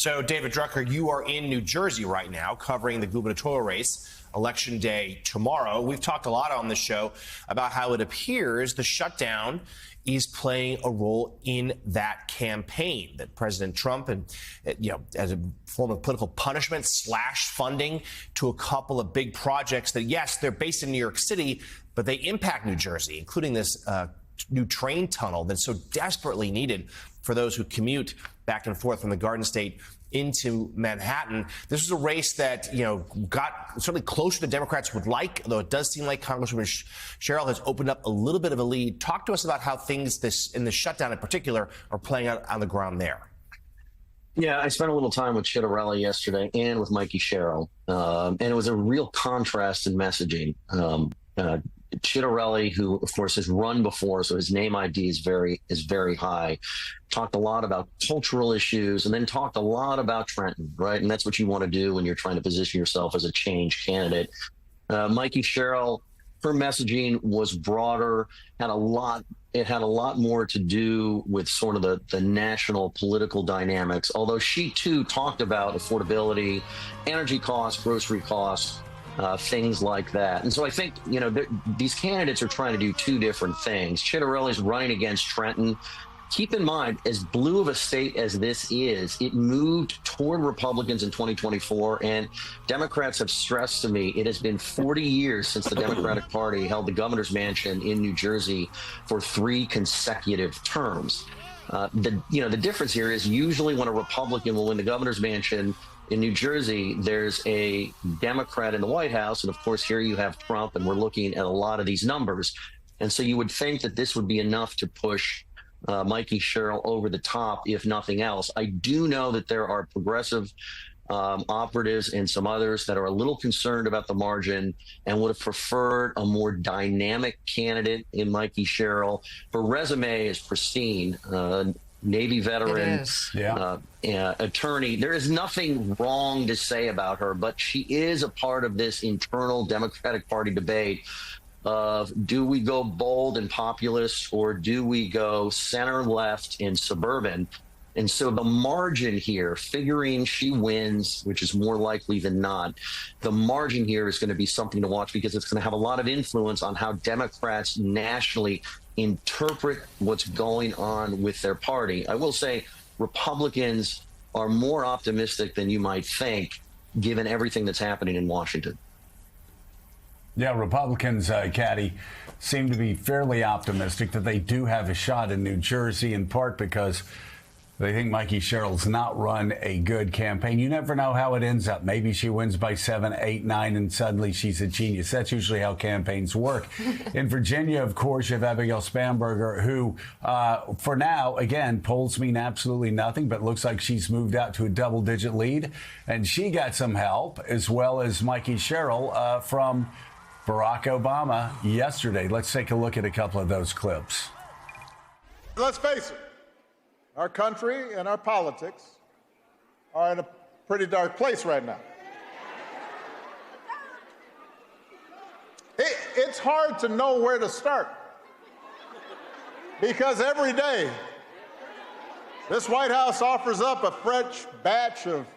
So, David Drucker, you are in New Jersey right now covering the gubernatorial race, Election Day tomorrow. We've talked a lot on the show about how it appears the shutdown is playing a role in that campaign, that President Trump, and as a form of political punishment, slashed funding to a couple of big projects that, yes, they're based in New York City, but they impact New Jersey, including this new train tunnel that's so desperately needed for those who commute back and forth from the Garden State into Manhattan. This was a race that, got certainly closer than Democrats would like, though it does seem like Congresswoman Sherrill has opened up a little bit of a lead. Talk to us about how things in the shutdown in particular are playing out on the ground there. Yeah, I spent a little time with Ciattarelli yesterday and with Mikey Sherrill, and it was a real contrast in messaging. Ciattarelli, who of course has run before, so his name ID is very high, talked a lot about cultural issues and then talked a lot about Trenton, right? And that's what you want to do when you're trying to position yourself as a change candidate. Mikey Sherrill, her messaging was broader, had a lot more to do with sort of the national political dynamics, although she too talked about affordability, energy costs, grocery costs, things like that. And so I think, these candidates are trying to do two different things. Ciattarelli's running against Trenton. Keep in mind, as blue of a state as this is, it moved toward Republicans in 2024, and Democrats have stressed to me it has been 40 years since the Democratic Party held the governor's mansion in New Jersey for 3 consecutive terms. The difference here is usually when a Republican will win the governor's mansion in New Jersey, there's a Democrat in the White House. And of course, here you have Trump, and we're looking at a lot of these numbers. And so you would think that this would be enough to push Mikey Sherrill over the top, if nothing else. I do know that there are progressive operatives and some others that are a little concerned about the margin and would have preferred a more dynamic candidate in Mikey Sherrill. Her resume is pristine. Navy veteran, attorney. There is nothing wrong to say about her, but she is a part of this internal Democratic Party debate of, do we go bold and populist, or do we go center left and suburban? And so the margin here, figuring she wins, which is more likely than not, the margin here is going to be something to watch, because it's going to have a lot of influence on how Democrats nationally interpret what's going on with their party. I will say Republicans are more optimistic than you might think, given everything that's happening in Washington. Yeah, Republicans, Caddy, seem to be fairly optimistic that they do have a shot in New Jersey, in part because they think Mikey Sherrill's not run a good campaign. You never know how it ends up. Maybe she wins by 7, 8, 9, and suddenly she's a genius. That's usually how campaigns work. In Virginia, of course, you have Abigail Spanberger, who, for now, again, polls mean absolutely nothing, but looks like she's moved out to a double-digit lead. And she got some help, as well as Mikey Sherrill, from Barack Obama yesterday. Let's take a look at a couple of those clips. Let's face it. Our country and our politics are in a pretty dark place right now. It's hard to know where to start, because every day this White House offers up a fresh batch of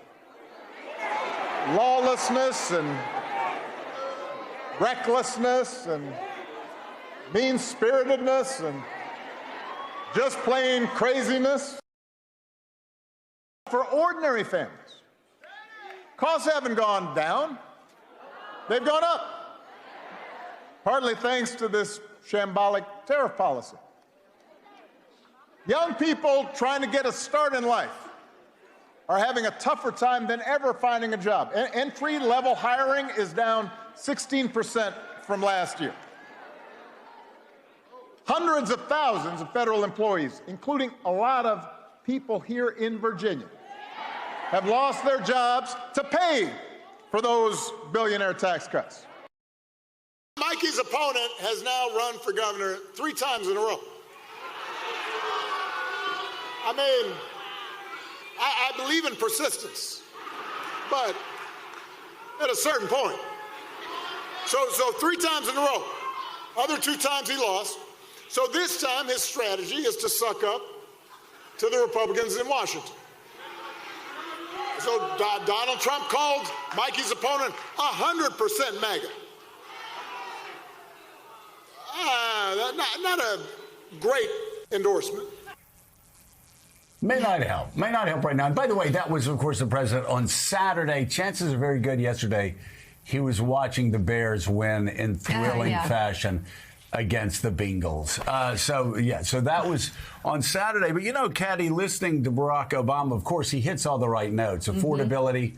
lawlessness and recklessness and mean-spiritedness and just plain craziness. For ordinary families, costs haven't gone down, they've gone up, partly thanks to this shambolic tariff policy. Young people trying to get a start in life are having a tougher time than ever finding a job. Entry-level hiring is down 16% from last year. Hundreds of thousands of federal employees, including a lot of people here in Virginia, have lost their jobs to pay for those billionaire tax cuts. Mikey's opponent has now run for governor 3 times in a row. I mean, I believe in persistence, but at a certain point. So 3 times in a row. Other 2 times he lost. So this time his strategy is to suck up to the Republicans in Washington. So Donald Trump called Mikey's opponent 100% MAGA. Not a great endorsement. May not help right now. And by the way, that was, of course, the president on Saturday. Chances are very good yesterday he was watching the Bears win in thrilling fashion against the Bengals. So that was on Saturday. But, you know, Caddy, listening to Barack Obama, of course, he hits all the right notes. Affordability,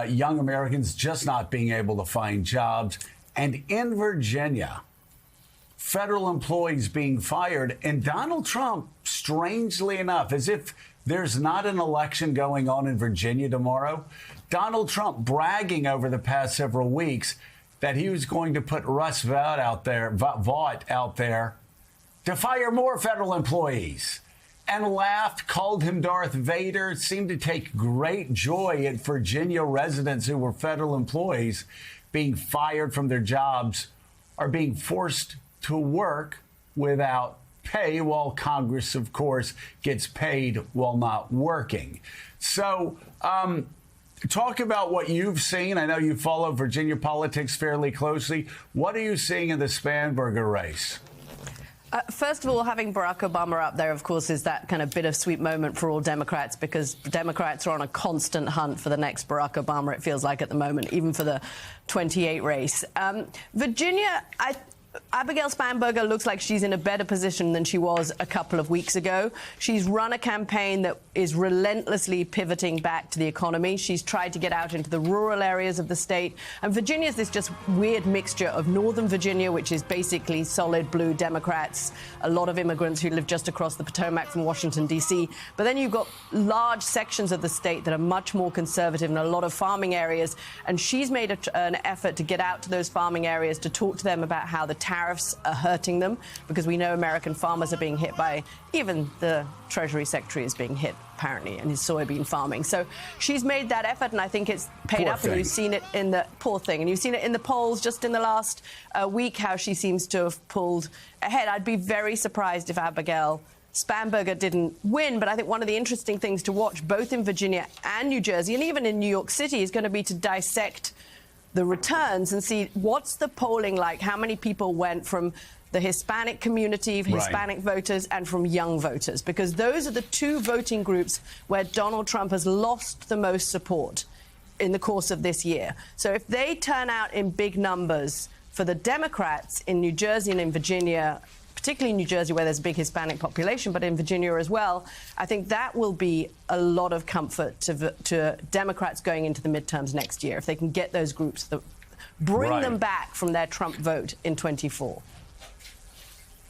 young Americans just not being able to find jobs. And in Virginia, federal employees being fired. And Donald Trump, strangely enough, as if there's not an election going on in Virginia tomorrow, Donald Trump bragging over the past several weeks that he was going to put Russ Vought out there to fire more federal employees, and laughed, called him Darth Vader, seemed to take great joy at Virginia residents who were federal employees being fired from their jobs or being forced to work without pay, while Congress, of course, gets paid while not working. So, talk about what you've seen. I know you follow Virginia politics fairly closely. What are you seeing in the Spanberger race? First of all, having Barack Obama up there, of course, is that kind of bittersweet moment for all Democrats, because Democrats are on a constant hunt for the next Barack Obama, it feels like at the moment, even for the 28 race. Virginia, Abigail Spanberger looks like she's in a better position than she was a couple of weeks ago. She's run a campaign that is relentlessly pivoting back to the economy. She's tried to get out into the rural areas of the state. And Virginia is this just weird mixture of Northern Virginia, which is basically solid blue Democrats, a lot of immigrants who live just across the Potomac from Washington, D.C. But then you've got large sections of the state that are much more conservative and a lot of farming areas. And she's made an effort to get out to those farming areas to talk to them about how the tariffs are hurting them, because we know American farmers are being hit by, even the Treasury Secretary is being hit, apparently, in his soybean farming. So she's made that effort, and I think it's paid up. And you've seen it in the and you've seen it in the polls just in the last week, how she seems to have pulled ahead. I'd be very surprised if Abigail Spanberger didn't win, but I think one of the interesting things to watch, both in Virginia and New Jersey, and even in New York City, is going to be to dissect the returns and see what's the polling like, how many people went from the Hispanic community, Hispanic voters, and from young voters, because those are the two voting groups where Donald Trump has lost the most support in the course of this year. So if they turn out in big numbers for the Democrats in New Jersey and in Virginia, particularly in New Jersey where there's a big Hispanic population, but in Virginia as well, I think that will be a lot of comfort to Democrats going into the midterms next year, if they can get those groups, bring them back from their Trump vote in 24.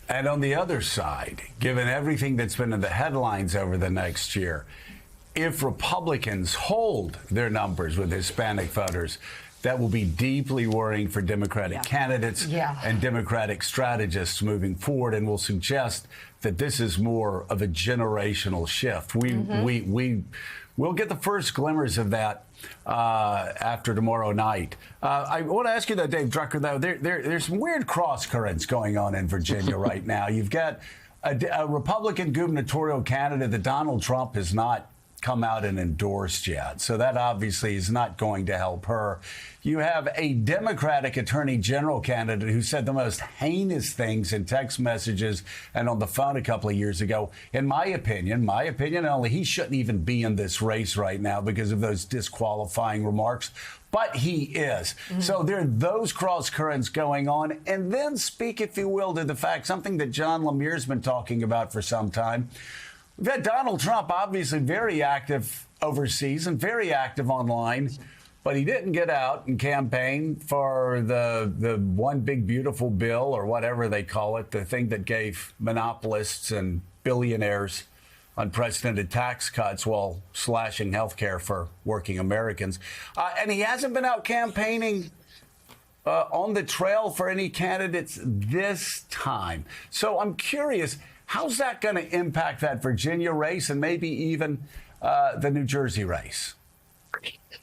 And on the other side, given everything that's been in the headlines over the next year, if Republicans hold their numbers with Hispanic voters, that will be deeply worrying for Democratic candidates and Democratic strategists moving forward, and will suggest that this is more of a generational shift. We'll get the first glimmers of that after tomorrow night. I want to ask you, though, Dave Drucker, though, there's some weird cross currents going on in Virginia right now. You've got a Republican gubernatorial candidate that Donald Trump has not come out and endorsed yet. So that obviously is not going to help her. You have a Democratic attorney general candidate who said the most heinous things in text messages and on the phone a couple of years ago. In my opinion only, he shouldn't even be in this race right now because of those disqualifying remarks. But he is. So there are those cross currents going on. And then speak, if you will, to the fact, something that John Lemire's been talking about for some time. We've had Donald Trump obviously very active overseas and very active online, but he didn't get out and campaign for the one big beautiful bill, or whatever they call it, the thing that gave monopolists and billionaires unprecedented tax cuts while slashing health care for working Americans. And he hasn't been out campaigning on the trail for any candidates this time. So I'm curious, how's that going to impact that Virginia race and maybe even the New Jersey race?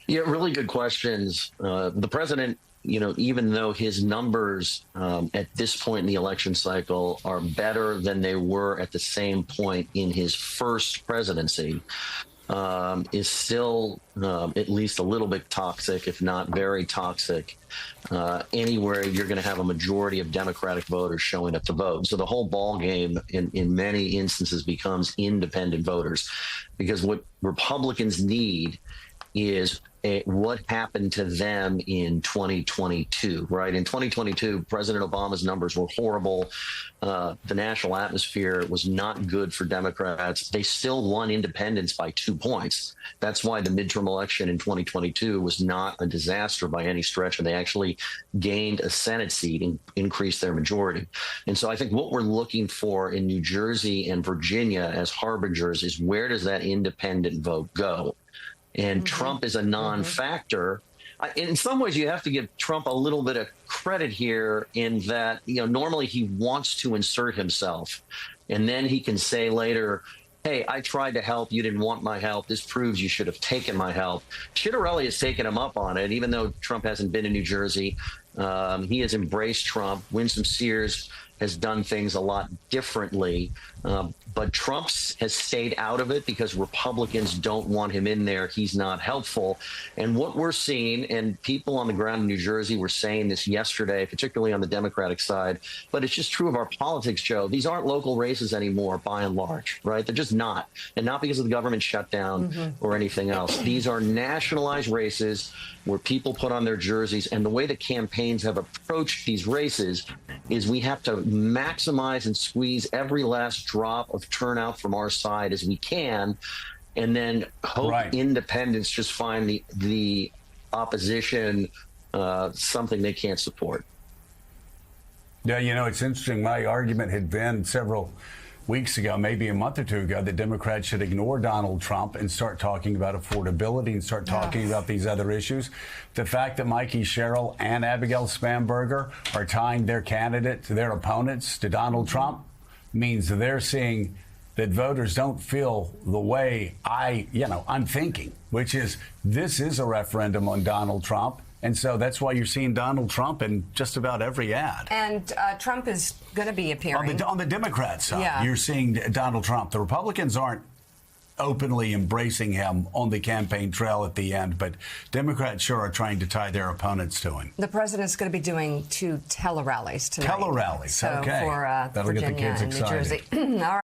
Yeah, really good questions. The president, even though his numbers at this point in the election cycle are better than they were at the same point in his first presidency, is still at least a little bit toxic, if not very toxic. Anywhere you're going to have a majority of Democratic voters showing up to vote. So the whole ball game in many instances becomes independent voters, because what Republicans need is what happened to them in 2022, right? In 2022, President Obama's numbers were horrible. The national atmosphere was not good for Democrats. They still won independents by 2 points. That's why the midterm election in 2022 was not a disaster by any stretch, and they actually gained a Senate seat and increased their majority. And so I think what we're looking for in New Jersey and Virginia as harbingers is, where does that independent vote go? And Trump is a non-factor. In some ways, you have to give Trump a little bit of credit here in that, normally he wants to insert himself. And then he can say later, hey, I tried to help. You didn't want my help. This proves you should have taken my help. Ciattarelli has taken him up on it, even though Trump hasn't been in New Jersey. He has embraced Trump. Winsome Sears has done things a lot differently. But Trump has stayed out of it because Republicans don't want him in there. He's not helpful. And what we're seeing, and people on the ground in New Jersey were saying this yesterday, particularly on the Democratic side, but it's just true of our politics, Joe. These aren't local races anymore, by and large, right? They're just not. And not because of the government shutdown or anything else. These are nationalized races where people put on their jerseys. And the way the campaigns have approached these races is we have to maximize and squeeze every last drop of turnout from our side as we can, and then hope independents just find the opposition something they can't support. Yeah, it's interesting. My argument had been several weeks ago, maybe a month or two ago, that Democrats should ignore Donald Trump and start talking about affordability and start talking about these other issues. The fact that Mikey Sherrill and Abigail Spanberger are tying their opponents to Donald Trump means they're seeing that voters don't feel the way I'm thinking, which is this is a referendum on Donald Trump. And so that's why you're seeing Donald Trump in just about every ad. And Trump is going to be appearing. On the Democrat side, you're seeing Donald Trump. The Republicans aren't openly embracing him on the campaign trail at the end, but Democrats sure are trying to tie their opponents to him. The president's going to be doing 2 tele-rallies tonight. Tele-rallies, okay. For That'll Virginia get the kids and New excited. Jersey. All right.